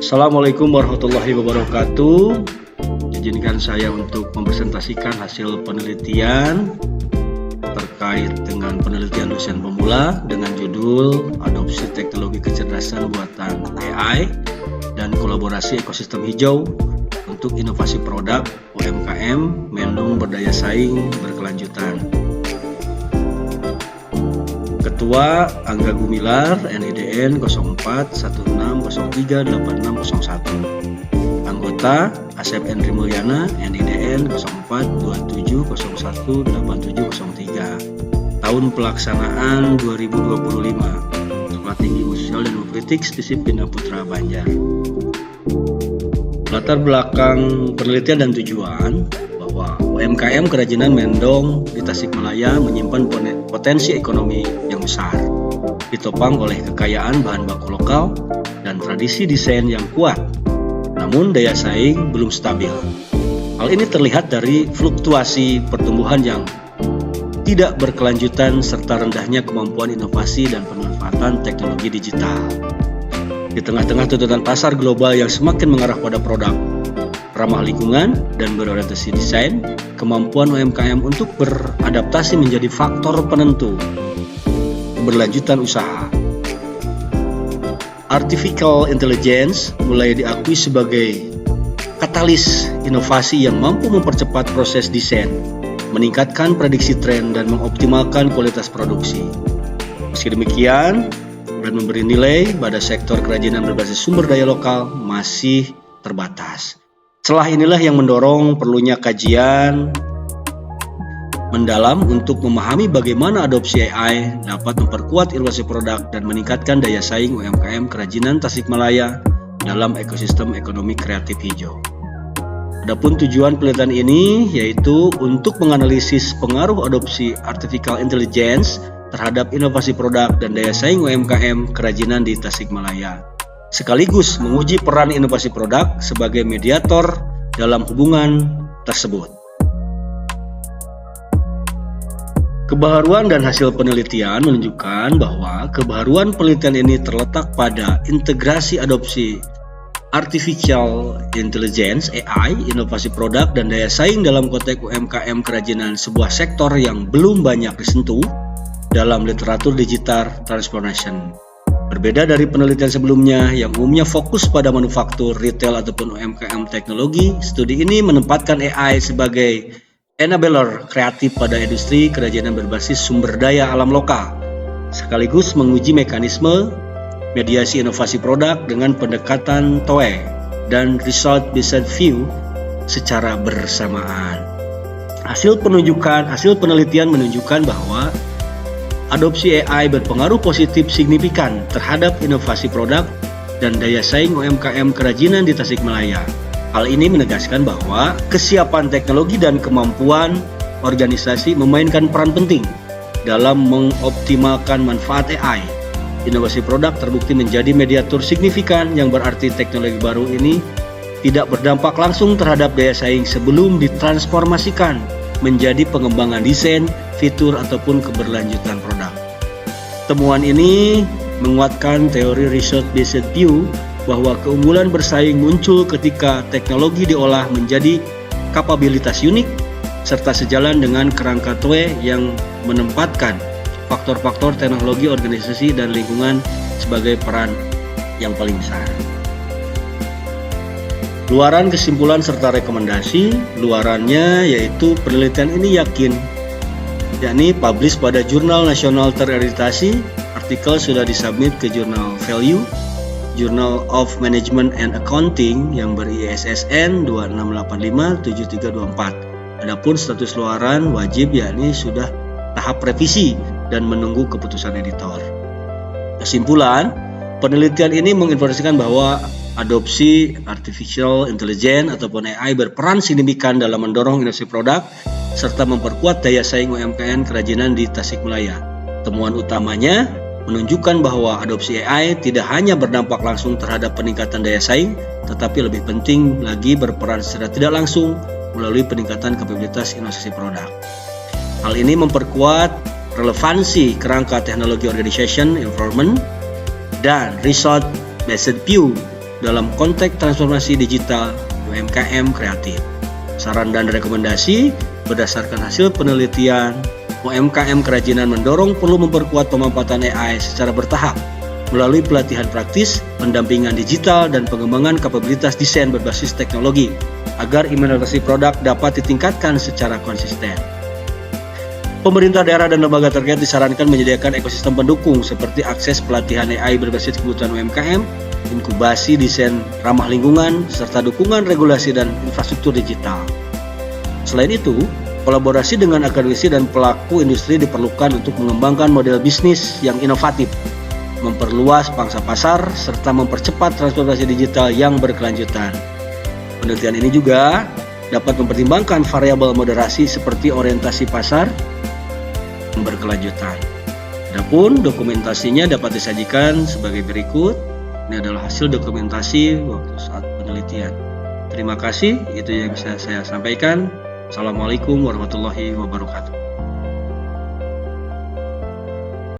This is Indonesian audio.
Assalamualaikum warahmatullahi wabarakatuh. Izinkan saya untuk mempresentasikan hasil penelitian terkait dengan penelitian dosen pemula dengan judul Adopsi Teknologi Kecerdasan Buatan AI dan Kolaborasi Ekosistem Hijau untuk Inovasi Produk UMKM Mendung Berdaya Saing Berkelanjutan. Ketua Angga Gumilar, NIDN 0416038601. Anggota Asep Endri Mulyana, NIDN 0427018703. Tahun pelaksanaan 2025. Sekolah Tinggi Sosial dan Politik Disiplin Putra Banjar. Latar belakang penelitian dan tujuan bahwa UMKM Kerajinan Mendong di Tasikmalaya menyimpan potensi ekonomi yang besar, ditopang oleh kekayaan bahan baku lokal dan tradisi desain yang kuat. Namun daya saing belum stabil. Hal ini terlihat dari fluktuasi pertumbuhan yang tidak berkelanjutan serta rendahnya kemampuan inovasi dan pemanfaatan teknologi digital. Di tengah-tengah tuntutan pasar global yang semakin mengarah pada produk ramah lingkungan dan berorientasi desain, kemampuan UMKM untuk beradaptasi menjadi faktor penentu keberlanjutan usaha. Artificial intelligence mulai diakui sebagai katalis inovasi yang mampu mempercepat proses desain, meningkatkan prediksi tren, dan mengoptimalkan kualitas produksi. Meski demikian, dan memberi nilai pada sektor kerajinan berbasis sumber daya lokal masih terbatas. Celah inilah yang mendorong perlunya kajian mendalam untuk memahami bagaimana adopsi AI dapat memperkuat inovasi produk dan meningkatkan daya saing UMKM Kerajinan Tasikmalaya dalam ekosistem ekonomi kreatif hijau. Adapun tujuan penelitian ini yaitu untuk menganalisis pengaruh adopsi artificial intelligence terhadap inovasi produk dan daya saing UMKM Kerajinan di Tasikmalaya, sekaligus menguji peran inovasi produk sebagai mediator dalam hubungan tersebut. Kebaharuan dan hasil penelitian menunjukkan bahwa kebaharuan penelitian ini terletak pada integrasi adopsi artificial intelligence (AI), inovasi produk dan daya saing dalam konteks UMKM kerajinan, sebuah sektor yang belum banyak disentuh dalam literatur digital transformation. Berbeda dari penelitian sebelumnya yang umumnya fokus pada manufaktur, retail, ataupun UMKM teknologi, studi ini menempatkan AI sebagai enabler kreatif pada industri kerajinan berbasis sumber daya alam lokal, sekaligus menguji mekanisme mediasi inovasi produk dengan pendekatan TOE dan result-based view secara bersamaan. Hasil penelitian menunjukkan bahwa adopsi AI berpengaruh positif signifikan terhadap inovasi produk dan daya saing UMKM kerajinan di Tasikmalaya. Hal ini menegaskan bahwa kesiapan teknologi dan kemampuan organisasi memainkan peran penting dalam mengoptimalkan manfaat AI. Inovasi produk terbukti menjadi mediator signifikan yang berarti teknologi baru ini tidak berdampak langsung terhadap daya saing sebelum ditransformasikan menjadi pengembangan desain, fitur, ataupun keberlanjutan produk. Temuan ini menguatkan teori result-based view bahwa keunggulan bersaing muncul ketika teknologi diolah menjadi kapabilitas unik serta sejalan dengan kerangka TOE yang menempatkan faktor-faktor teknologi, organisasi, dan lingkungan sebagai peran yang paling besar. Luaran kesimpulan serta rekomendasi. Luarannya yaitu penelitian ini yakni publish pada jurnal nasional terakreditasi, artikel sudah disubmit ke jurnal Value, Journal of Management and Accounting yang ber-ISSN 26857324. Adapun status luaran wajib yakni sudah tahap revisi dan menunggu keputusan editor. Kesimpulan, penelitian ini menginformasikan bahwa adopsi artificial intelligence ataupun AI berperan signifikan dalam mendorong inovasi produk serta memperkuat daya saing UMKM kerajinan di Tasikmalaya. Temuan utamanya menunjukkan bahwa adopsi AI tidak hanya berdampak langsung terhadap peningkatan daya saing, tetapi lebih penting lagi berperan secara tidak langsung melalui peningkatan kapabilitas inovasi produk. Hal ini memperkuat relevansi kerangka teknologi organization environment dan result-based view dalam konteks transformasi digital UMKM kreatif. Saran dan rekomendasi berdasarkan hasil penelitian, UMKM kerajinan mendorong perlu memperkuat pemanfaatan AI secara bertahap melalui pelatihan praktis, pendampingan digital, dan pengembangan kapabilitas desain berbasis teknologi agar inovasi produk dapat ditingkatkan secara konsisten. Pemerintah daerah dan lembaga terkait disarankan menyediakan ekosistem pendukung seperti akses pelatihan AI berbasis kebutuhan UMKM, inkubasi desain ramah lingkungan, serta dukungan regulasi dan infrastruktur digital. Selain itu, kolaborasi dengan akademisi dan pelaku industri diperlukan untuk mengembangkan model bisnis yang inovatif, memperluas pangsa pasar, serta mempercepat transformasi digital yang berkelanjutan. Penelitian ini juga dapat mempertimbangkan variabel moderasi seperti orientasi pasar yang berkelanjutan. Adapun dokumentasinya dapat disajikan sebagai berikut. Ini adalah hasil dokumentasi waktu saat penelitian. Terima kasih, itu yang bisa saya sampaikan. Assalamualaikum warahmatullahi wabarakatuh.